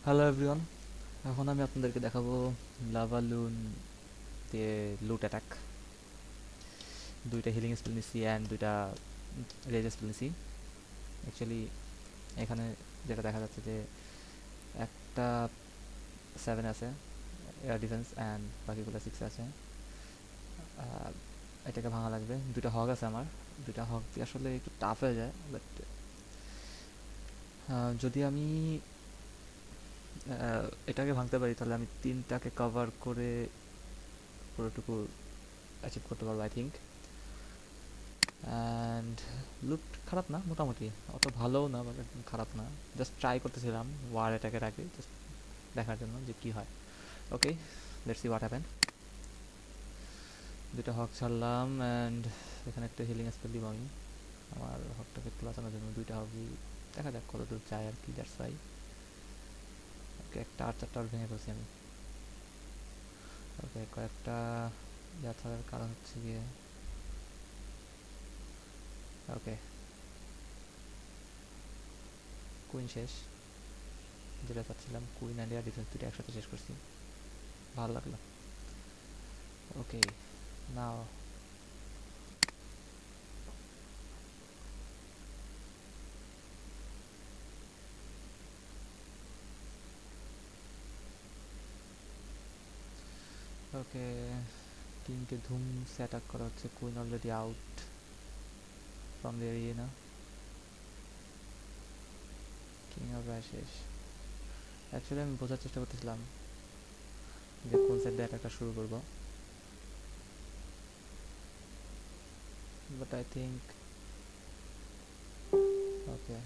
Hello everyone, এখন আমি আপনাদেরকে দেখাবো লাভালুন দিয়ে লুট অ্যাটাক। দুইটা হিলিং স্পেল নিছি অ্যান্ড দুইটা রেজ স্পেল নিছি। অ্যাকচুয়ালি এখানে যেটা দেখা যাচ্ছে যে একটা 7 আছে এয়ার ডিফেন্স অ্যান্ড বাকিগুলো 6 আছে। আহ, এটাকে ভাঙা লাগবে। দুইটা হগ আছে আমার, দুইটা হগ দিয়ে আসলে একটু টাফ হয়ে যায়, বাট যদি আমি এটাকে ভাঙতে পারি তাহলে আমি তিনটাকে কভার করে পুরোটুকু অ্যাচিভ করতে পারবো আই থিঙ্ক। অ্যান্ড লুক খারাপ না, মোটামুটি অত ভালোও না বাট একদম খারাপ না। জাস্ট ট্রাই করতেছিলাম ওয়ার অ্যাটাকের আগে, জাস্ট দেখার জন্য যে কী হয়। ওকে, লেটস সি হোয়াট হ্যাপেন। দুটো হক ছাড়লাম অ্যান্ড এখানে একটা হিলিং স্পেল দিব আমি আমার হকটাকে বাঁচানোর জন্য। দুইটা হকই দেখা যাক কত দূর যায় আর কি, দ্যাটস ওয়াই। ওকে, একটা আর চারটা ভেঙে ফেলছি আমি। ওকে, কয়েকটা ইয়া থাকার কারণ হচ্ছে গিয়ে ওকে কুইন শেষ, যেটা চাচ্ছিলাম। কুইন অ্যান্ড এয়ার ডিফেন্স দুটো একসাথে শেষ করছি, ভালো লাগলো। ওকে, নাও ওকে, কিংকে ধুম সে অ্যাটাক করা হচ্ছে। Queen already out from the area. King আর প্রায় শেষ। অ্যাকচুয়ালি আমি বোঝার চেষ্টা করতেছিলাম যে কোন সাইড দিয়ে অ্যাটাকটা শুরু করবো, বাট আই থিঙ্ক ওকে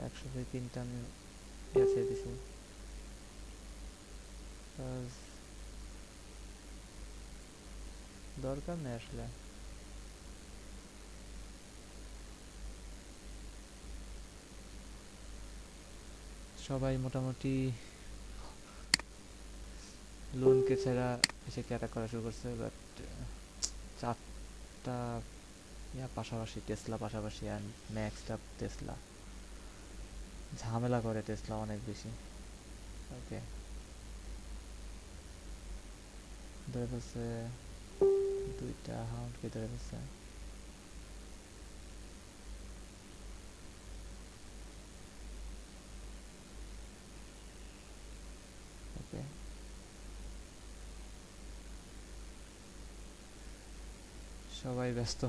একসাথে তিনটা আমি ইয়ে ছেড়ে দিছি। দরকার নেই আসলে। সবাই মোটামুটি লোনকে ছেড়া এসে অ্যাটাক করা শুরু করছে, বাট চারটা ইয়া পাশাপাশি টেসলা পাশাপাশি অ্যান্ড নেক্সট আপ টেসলা ঝামেলা করে, টেসলা অনেক বেশি। ওকে, ধরে ফেলছে, দুইটা হাউন্ডকে ধরে ফেলছে। ওকে, সবাই ব্যস্ত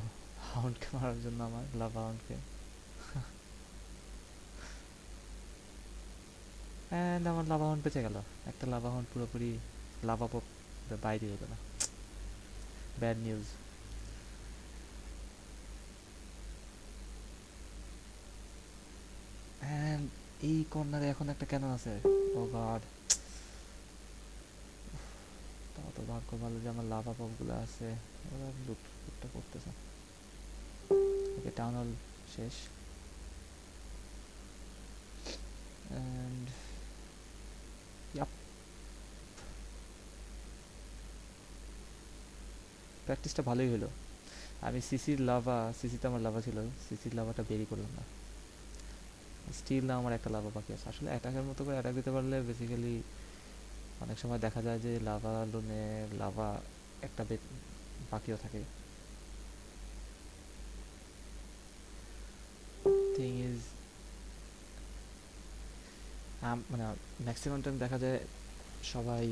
হাউন্ডকে মারার জন্য, আমার লাভা হাউন্ডকে। অ্যান্ড আমার লাভা হাউন্ড বেঁচে গেল। একটা লাভা হাউন্ড পুরোপুরি লাভা পপ বাইরে হয়ে গেল, ব্যাড নিউজ। অ্যান্ড এই কর্নারে এখন একটা ক্যানন আছে। ও গড, তাও তো ভাগ্য ভালো যে আমার লাভা পপগুলো আছে, ওরা লুটটা করতেছে। ওকে, টাউন হল শেষ। অ্যান্ড ইয়াপ, প্র্যাকটিসটা ভালোই হলো। আমি সিসিতে আমার লাভা ছিল, সিসির লাভাটা বেরি করলাম না। স্টিল না আমার একটা লাভা বাকি আছে। আসলে অ্যাটাকের মতো করে অ্যাটাক দিতে পারলে বেসিক্যালি অনেক সময় দেখা যায় যে লাভা লোনে লাভা একটা বাকিও থাকে। থিং ইজ মানে ম্যাক্সিমাম টাইম দেখা যায় সবাই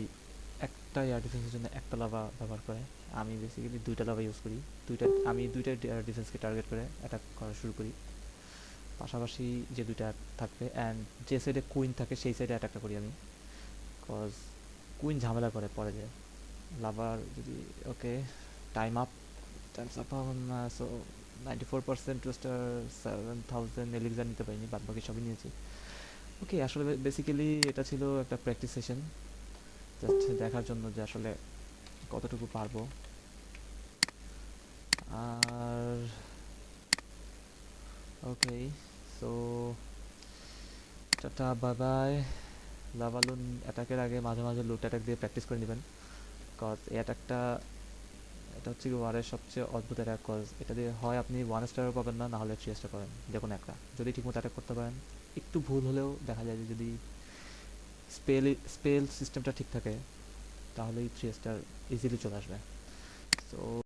একটা এয়ার ডিফেন্সের জন্য একটা লাভা ব্যবহার করে। আমি বেসিক্যালি দুইটা লাভা ইউজ করি। দুইটা এয়ার ডিফেন্সকে টার্গেট করে অ্যাটাক করা শুরু করি, পাশাপাশি যে দুইটা থাকবে অ্যান্ড যে সাইডে কুইন থাকে সেই সাইডে অ্যাটাকটা করি আমি, কজ কুইন ঝামেলা করে পরে যায় লাভার যদি। Okay, time up, times up. So 94% two star 7000 elixir নিতে পারিনি, বাদ বাকি সবই নিয়েছি। ওকে, আসলে বেসিক্যালি এটা ছিল একটা প্র্যাকটিস সেশন, জাস্ট দেখার জন্য যে আসলে কতটুকু পারবো। আর ওকে, সো টাটা, বাই বাই। লাভালুন অ্যাটাকের আগে মাঝে মাঝে লুট অ্যাটাক দিয়ে প্র্যাকটিস করে নেবেন, কজ এই অ্যাটাকটা এটা হচ্ছে কি ওয়ারের সবচেয়ে অদ্ভুত অ্যাটাক, কজ এটা দিয়ে হয় আপনি 1 স্টারও পাবেন না, না হলে 3 স্টার পাবেন, যে কোনো একটা। যদি ঠিকমতো অ্যাটাক করতে পারেন, একটু ভুল হলেও দেখা যায় যে যদি স্পেল সিস্টেমটা ঠিক থাকে তাহলেই 3 স্টার ইজিলি চলে আসবে। সো